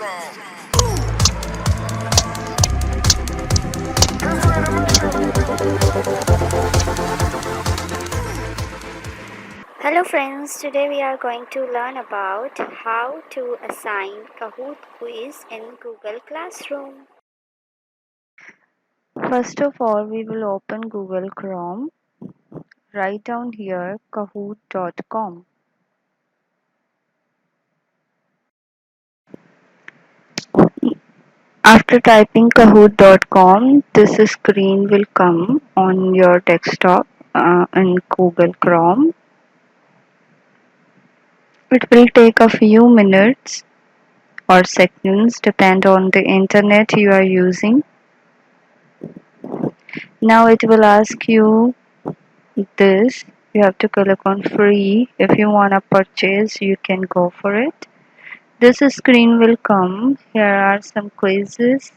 Hello friends, today we are going to learn about how to assign Kahoot Quiz in Google Classroom. First of all, we will open Google Chrome. Write down here kahoot.com. After typing kahoot.com, this screen will come on your desktop in Google Chrome. It will take a few minutes or seconds, depend on the internet you are using. Now it will ask you this. You have to click on free. If you want to purchase, you can go for it. This screen will come. Here are some quizzes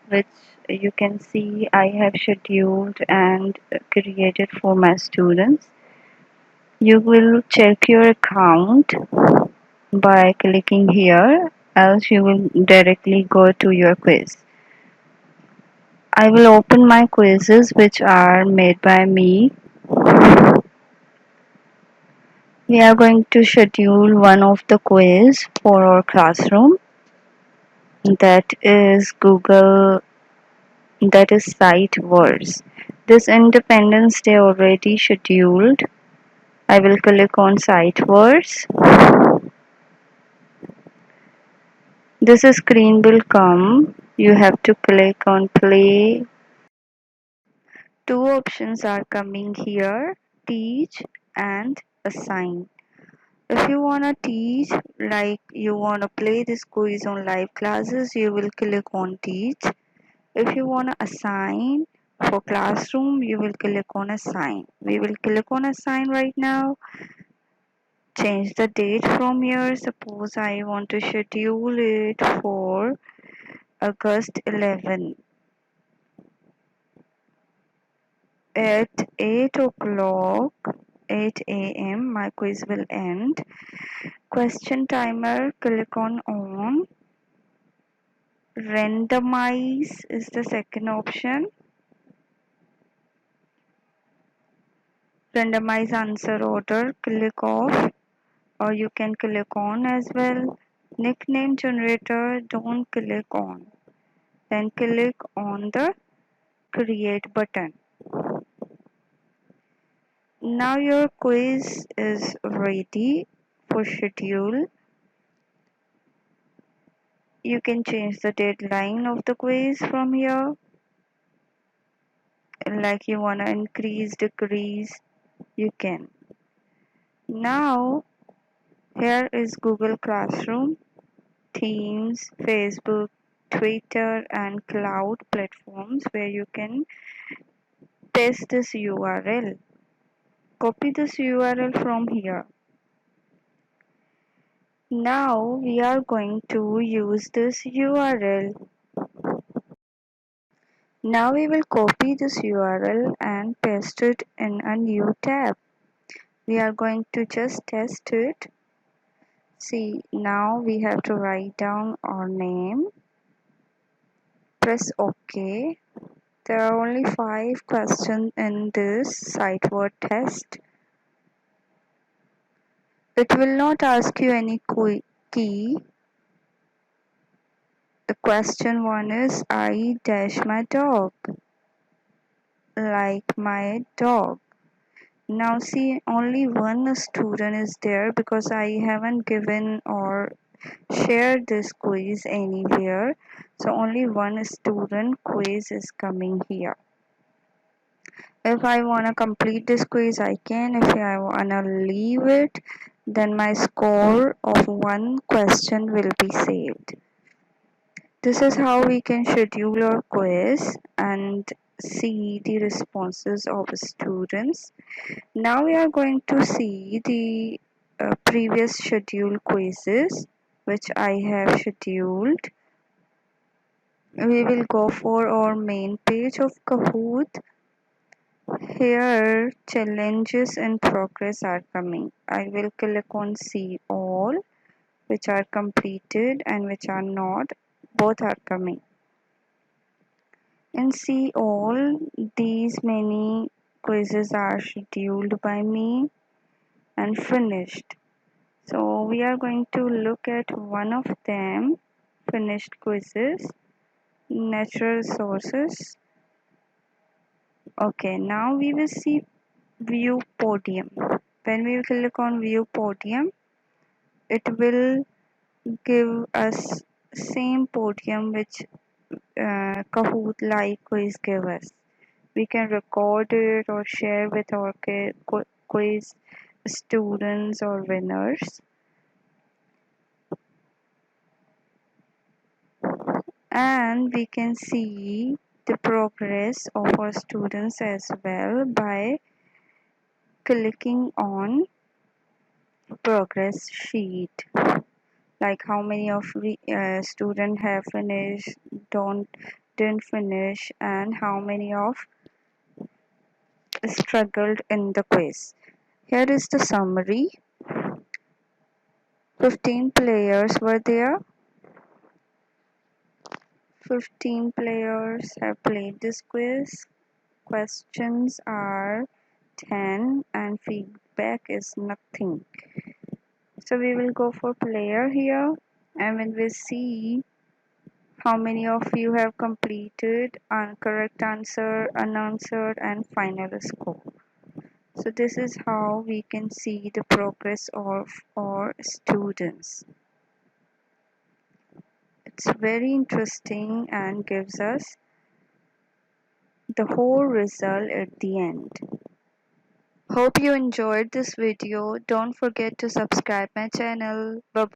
which you can see I have scheduled and created for my students. You will check your account by clicking here, else you will directly go to your quiz. I will open my quizzes which are made by me. We are going to schedule one of the quiz for our classroom, that is site words. This Independence Day already scheduled. I will click on site words. This screen will come. You have to click on play. Two options are coming here, teach and assign. If you want to teach, like you want to play this quiz on live classes, you will click on teach. If you want to assign for classroom, you will click on assign. We will click on assign right now. Change the date from here. Suppose I want to schedule it for August 11 at 8 o'clock 8 a.m. My quiz will end. Question timer, click on randomize is the second option. Randomize answer order, click off, or you can click on as well. Nickname generator, don't click on. Then click on the create button. Now your quiz is ready for schedule. You can change the deadline of the quiz from here. Like you want to increase, decrease, you can. Now here is Google Classroom, Teams, Facebook, Twitter and cloud platforms where you can paste this URL. Copy this URL from here. Now we are going to use this URL. Now we will copy this URL and paste it in a new tab. We are going to just test it. See, now we have to write down our name. Press OK. There are only 5 questions in this sight word test. It will not ask you any key. The question 1 is I dash my dog. Like my dog. Now see, only one student is there because I haven't given or shared this quiz anywhere. So only one student quiz is coming here. If I want to complete this quiz, I can. If I want to leave it, then my score of one question will be saved. This is how we can schedule our quiz and see the responses of students. Now we are going to see the previous scheduled quizzes which I have scheduled. We will go for our main page of Kahoot. Here challenges in progress are coming. I will click on see all. which are completed and which are not. Both are coming. And see, all these many quizzes are scheduled by me and finished. So we are going to look at one of them, finished quizzes, natural resources. Okay, now we will see view podium. When we click on view podium, it will give us same podium which Kahoot live quiz give us. We can record it or share with our quiz students or winners. And we can see the progress of our students as well by clicking on progress sheet, like how many of the student have finished, didn't finish, and how many of struggled in the quiz. Here is the summary. 15 players were there. 15 players have played this quiz. Questions are 10 and feedback is nothing. So we will go for player here, and when we see how many of you have completed correct answer, unanswered, and final score. So this is how we can see the progress of our students. It's very interesting and gives us the whole result at the end. Hope you enjoyed this video. Don't forget to subscribe my channel. Bye.